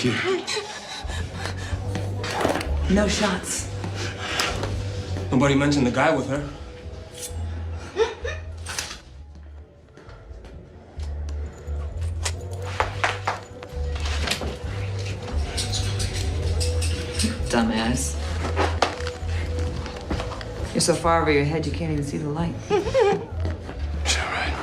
kid. No shots. Nobody mentioned the guy with her. Dumbass. You're so far over your head you can't even see the light. Is that right?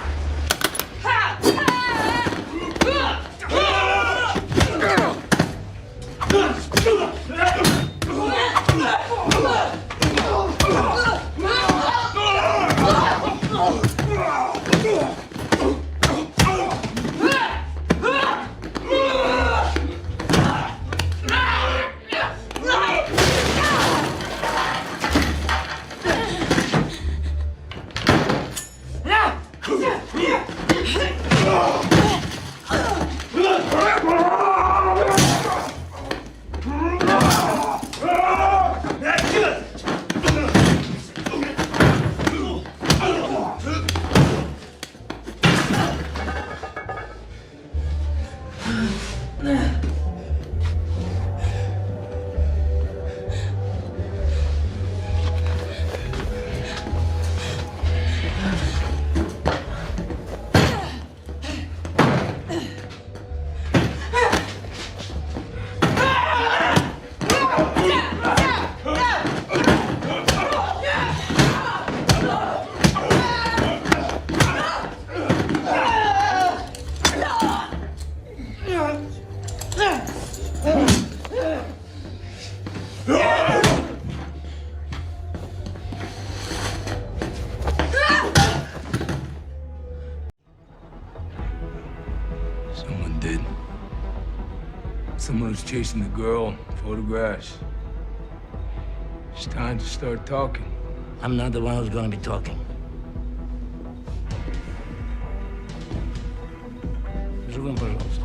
Someone did. Someone was chasing the girl, photographs. It's time to start talking. I'm not the one who's going to be talking. Живым, пожалуйста.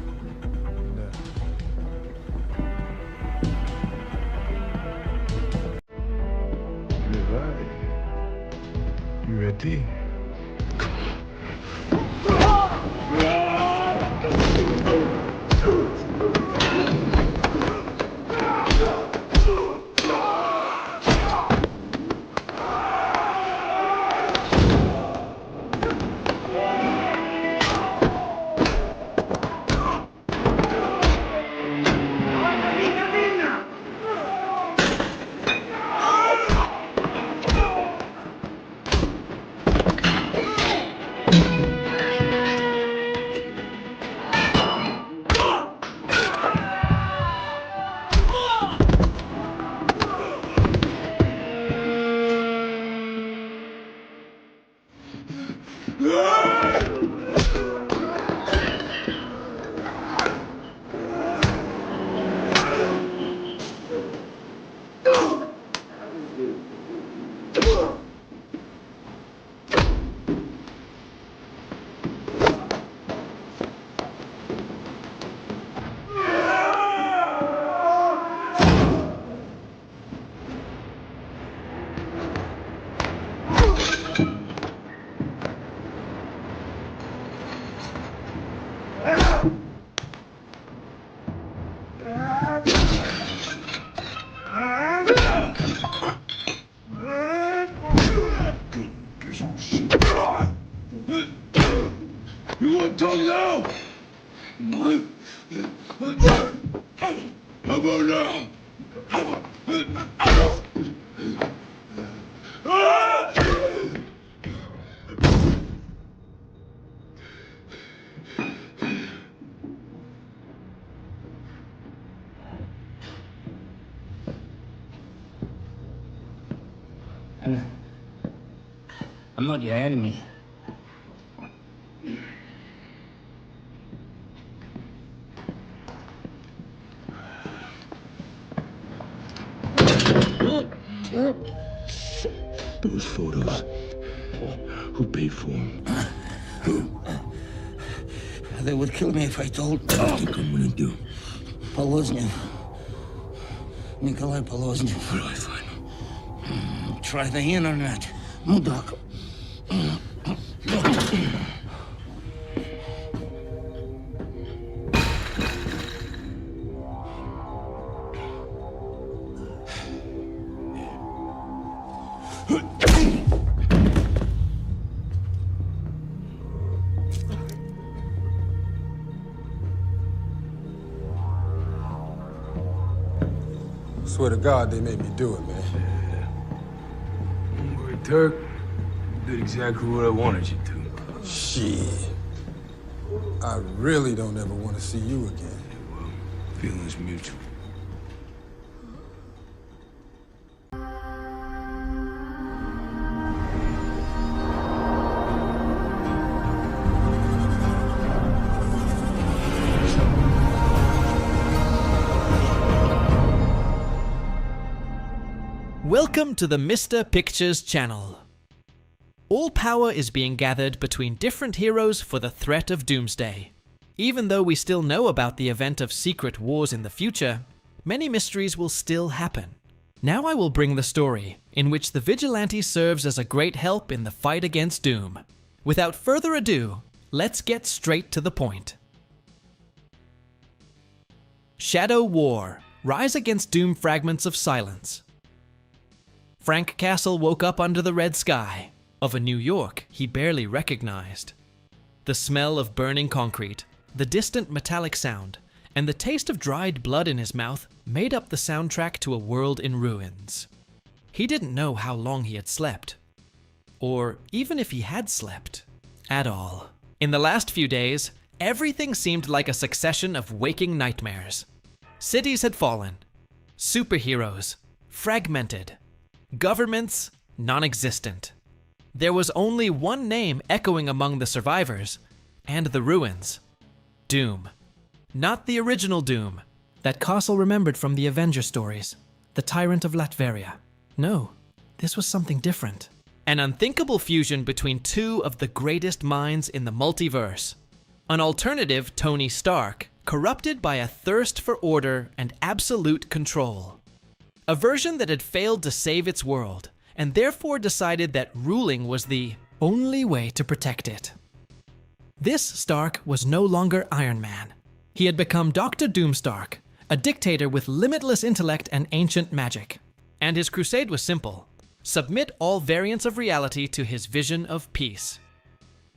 Давай. You ready? You want to talk now? How about now? I'm not your enemy. Those photos. Who paid for them? Who? They would kill me if I told. What do you think I'm gonna do? Poloznev. Nikolai Poloznev. Where do I find him? Try the internet. Mudok. Swear to God, they made me do it, man. Don't worry, Turk. You did exactly what I wanted you to. Shit. I really don't ever want to see you again. Well, feelings mutual. Welcome to the Mr. Pictures channel. All power is being gathered between different heroes for the threat of doomsday. Even though we still know about the event of secret wars in the future, many mysteries will still happen. Now I will bring the story, in which the vigilante serves as a great help in the fight against doom. Without further ado, let's get straight to the point. Shadow War. Rise against doom fragments of silence. Frank Castle woke up under the red sky of a New York he barely recognized. The smell of burning concrete, the distant metallic sound, and the taste of dried blood in his mouth made up the soundtrack to a world in ruins. He didn't know how long he had slept, or even if he had slept at all. In the last few days, everything seemed like a succession of waking nightmares. Cities had fallen, superheroes fragmented, governments non-existent. There was only one name echoing among the survivors and the ruins. Doom. Not the original Doom that Castle remembered from the Avenger stories, the Tyrant of Latveria. No, this was something different. An unthinkable fusion between two of the greatest minds in the multiverse. An alternative Tony Stark, corrupted by a thirst for order and absolute control. A version that had failed to save its world, and therefore decided that ruling was the only way to protect it. This Stark was no longer Iron Man. He had become Dr. Doomstark, a dictator with limitless intellect and ancient magic. And his crusade was simple: submit all variants of reality to his vision of peace.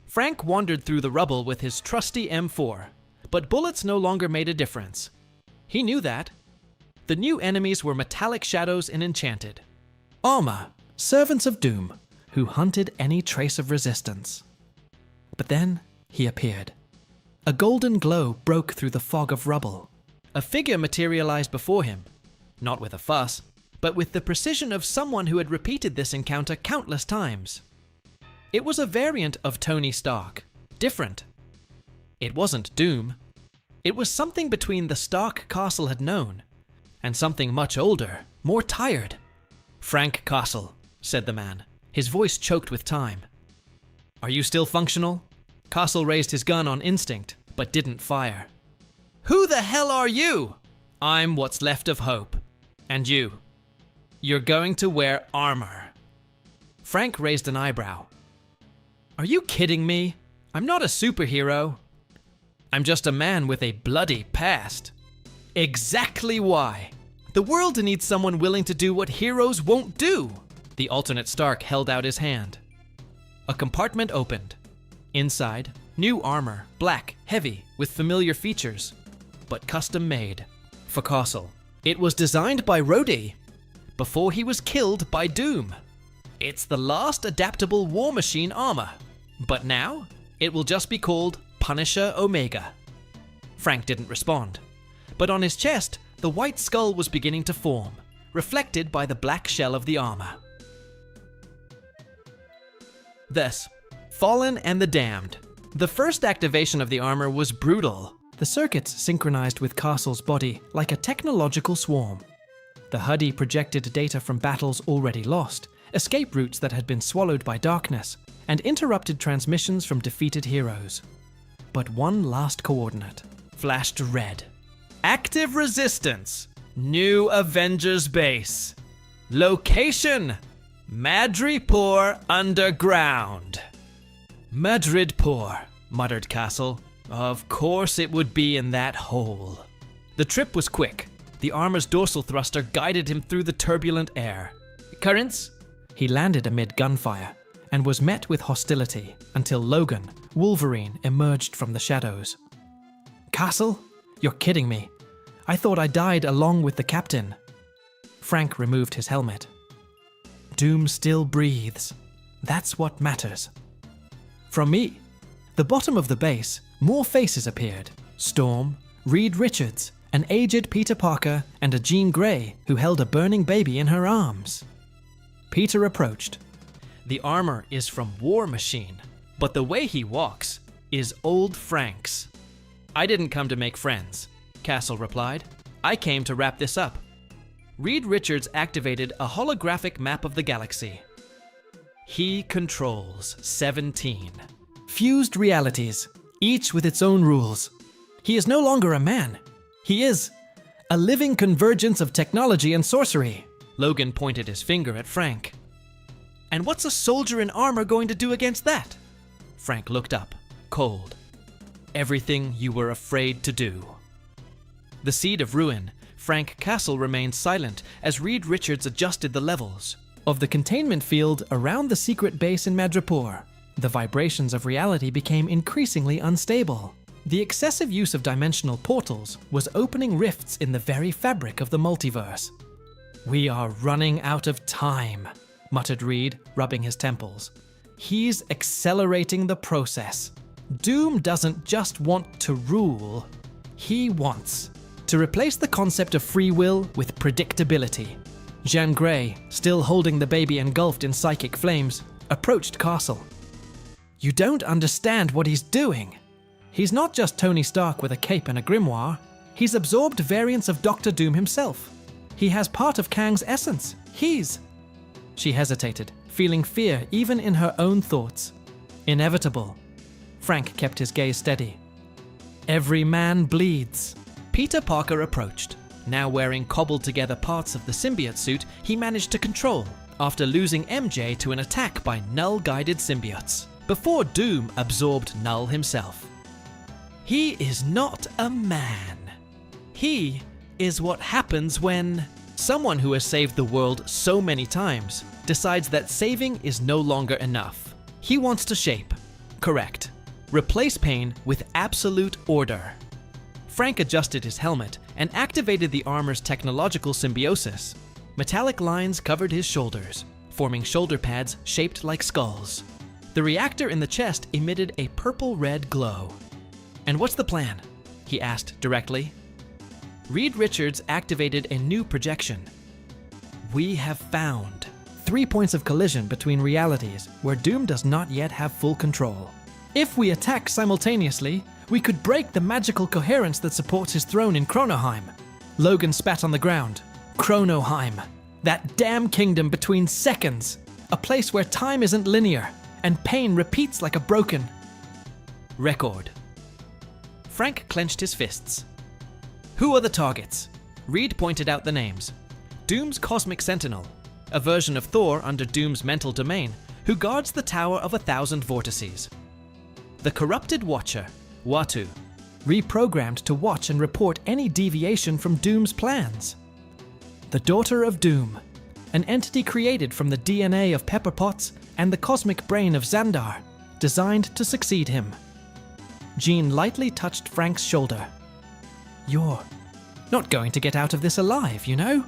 Frank wandered through the rubble with his trusty M4, but bullets no longer made a difference. He knew that. The new enemies were metallic shadows and enchanted. Armor, servants of doom, who hunted any trace of resistance. But then he appeared. A golden glow broke through the fog of rubble. A figure materialized before him, not with a fuss, but with the precision of someone who had repeated this encounter countless times. It was a variant of Tony Stark, different. It wasn't Doom. It was something between the Stark Castle had known and something much older, more tired. Frank Castle, said the man, his voice choked with time. Are you still functional? Castle raised his gun on instinct, but didn't fire. Who the hell are you? I'm what's left of hope. And you? You're going to wear armor. Frank raised an eyebrow. Are you kidding me? I'm not a superhero. I'm just a man with a bloody past. Exactly why. The world needs someone willing to do what heroes won't do. The alternate Stark held out his hand. A compartment opened. Inside, new armor, black, heavy, with familiar features, but custom made for Castle. It was designed by Rhodey before he was killed by Doom. It's the last adaptable War Machine armor, but now it will just be called Punisher Omega. Frank didn't respond, but on his chest, the white skull was beginning to form, reflected by the black shell of the armor. Thus, Fallen and the Damned. The first activation of the armor was brutal. The circuits synchronized with Castle's body like a technological swarm. The HUD projected data from battles already lost, escape routes that had been swallowed by darkness, and interrupted transmissions from defeated heroes. But one last coordinate flashed red. Active resistance. New Avengers base. Location: Madripoor Underground. Madridpoor, muttered Castle. Of course it would be in that hole. The trip was quick. The armor's dorsal thruster guided him through the turbulent air. Currents? He landed amid gunfire and was met with hostility until Logan, Wolverine, emerged from the shadows. Castle? You're kidding me. I thought I died along with the captain. Frank removed his helmet. Doom still breathes. That's what matters. From me, the bottom of the base, more faces appeared. Storm, Reed Richards, an aged Peter Parker, and a Jean Grey who held a burning baby in her arms. Peter approached. The armor is from War Machine, but the way he walks is old Frank's. I didn't come to make friends, Castle replied. I came to wrap this up. Reed Richards activated a holographic map of the galaxy. He controls 17. Fused realities, each with its own rules. He is no longer a man. He is a living convergence of technology and sorcery. Logan pointed his finger at Frank. And what's a soldier in armor going to do against that? Frank looked up, cold. Everything you were afraid to do. The seed of ruin, Frank Castle remained silent as Reed Richards adjusted the levels of the containment field around the secret base in Madripoor. The vibrations of reality became increasingly unstable. The excessive use of dimensional portals was opening rifts in the very fabric of the multiverse. We are running out of time, muttered Reed, rubbing his temples. He's accelerating the process. Doom doesn't just want to rule. He wants to replace the concept of free will with predictability. Jean Grey, still holding the baby engulfed in psychic flames, approached Castle. You don't understand what he's doing. He's not just Tony Stark with a cape and a grimoire. He's absorbed variants of Dr. Doom himself. He has part of Kang's essence. She hesitated, feeling fear even in her own thoughts. Inevitable. Frank kept his gaze steady. Every man bleeds. Peter Parker approached. Now wearing cobbled-together parts of the symbiote suit, he managed to control, after losing MJ to an attack by Null-guided symbiotes, before Doom absorbed Null himself. He is not a man. He is what happens when someone who has saved the world so many times decides that saving is no longer enough. He wants to shape, correct, replace pain with absolute order. Frank adjusted his helmet and activated the armor's technological symbiosis. Metallic lines covered his shoulders, forming shoulder pads shaped like skulls. The reactor in the chest emitted a purple-red glow. And what's the plan? He asked directly. Reed Richards activated a new projection. We have found 3 points of collision between realities where Doom does not yet have full control. If we attack simultaneously, we could break the magical coherence that supports his throne in Chronoheim. Logan spat on the ground. Chronoheim. That damn kingdom between seconds. A place where time isn't linear, and pain repeats like a broken record. Frank clenched his fists. Who are the targets? Reed pointed out the names. Doom's Cosmic Sentinel, a version of Thor under Doom's mental domain, who guards the Tower of 1,000 Vortices. The Corrupted Watcher, Watu, reprogrammed to watch and report any deviation from Doom's plans. The Daughter of Doom, an entity created from the DNA of Pepper Potts and the cosmic brain of Xandar, designed to succeed him. Jean lightly touched Frank's shoulder. You're not going to get out of this alive, you know?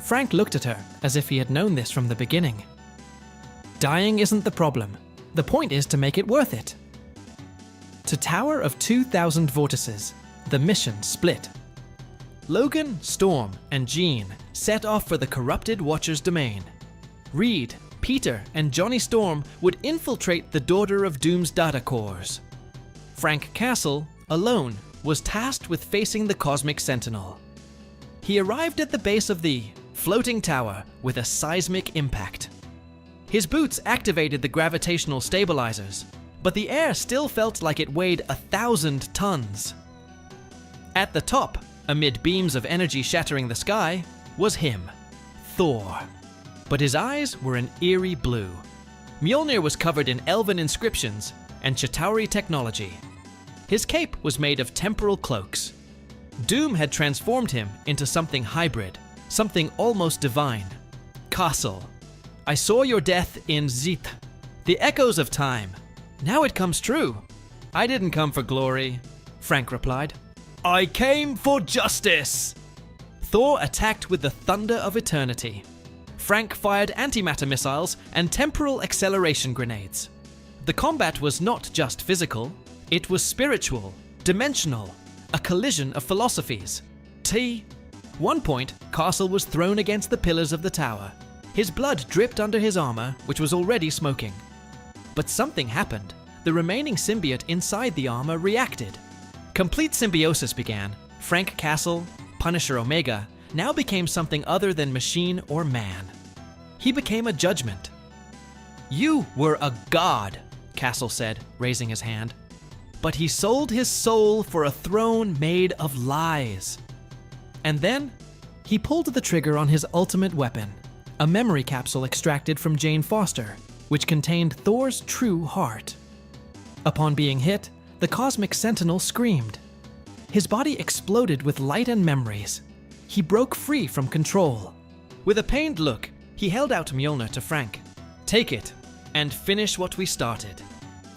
Frank looked at her as if he had known this from the beginning. Dying isn't the problem. The point is to make it worth it. To Tower of 2,000 Vortices, the mission split. Logan, Storm, and Jean set off for the Corrupted Watcher's domain. Reed, Peter, and Johnny Storm would infiltrate the Daughter of Doom's data cores. Frank Castle, alone, was tasked with facing the Cosmic Sentinel. He arrived at the base of the floating tower with a seismic impact. His boots activated the gravitational stabilizers, but the air still felt like it weighed 1,000 tons. At the top, amid beams of energy shattering the sky, was him, Thor. But his eyes were an eerie blue. Mjolnir was covered in elven inscriptions and Chitauri technology. His cape was made of temporal cloaks. Doom had transformed him into something hybrid, something almost divine. Castle, I saw your death in Zith, the echoes of time. Now it comes true. I didn't come for glory, Frank replied. I came for justice. Thor attacked with the thunder of eternity. Frank fired antimatter missiles and temporal acceleration grenades. The combat was not just physical, it was spiritual, dimensional, a collision of philosophies. One point, Castle was thrown against the pillars of the tower. His blood dripped under his armor, which was already smoking. But something happened. The remaining symbiote inside the armor reacted. Complete symbiosis began. Frank Castle, Punisher Omega, now became something other than machine or man. He became a judgment. "You were a god," Castle said, raising his hand. "But he sold his soul for a throne made of lies." And then, he pulled the trigger on his ultimate weapon, a memory capsule extracted from Jane Foster, which contained Thor's true heart. Upon being hit, the Cosmic Sentinel screamed. His body exploded with light and memories. He broke free from control. With a pained look, he held out Mjolnir to Frank. "Take it, and finish what we started."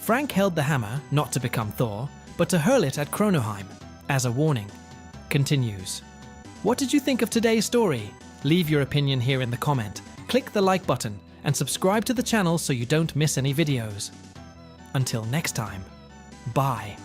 Frank held the hammer, not to become Thor, but to hurl it at Kronoheim, as a warning. Continues. What did you think of today's story? Leave your opinion here in the comment, click the like button, and subscribe to the channel so you don't miss any videos. Until next time, bye.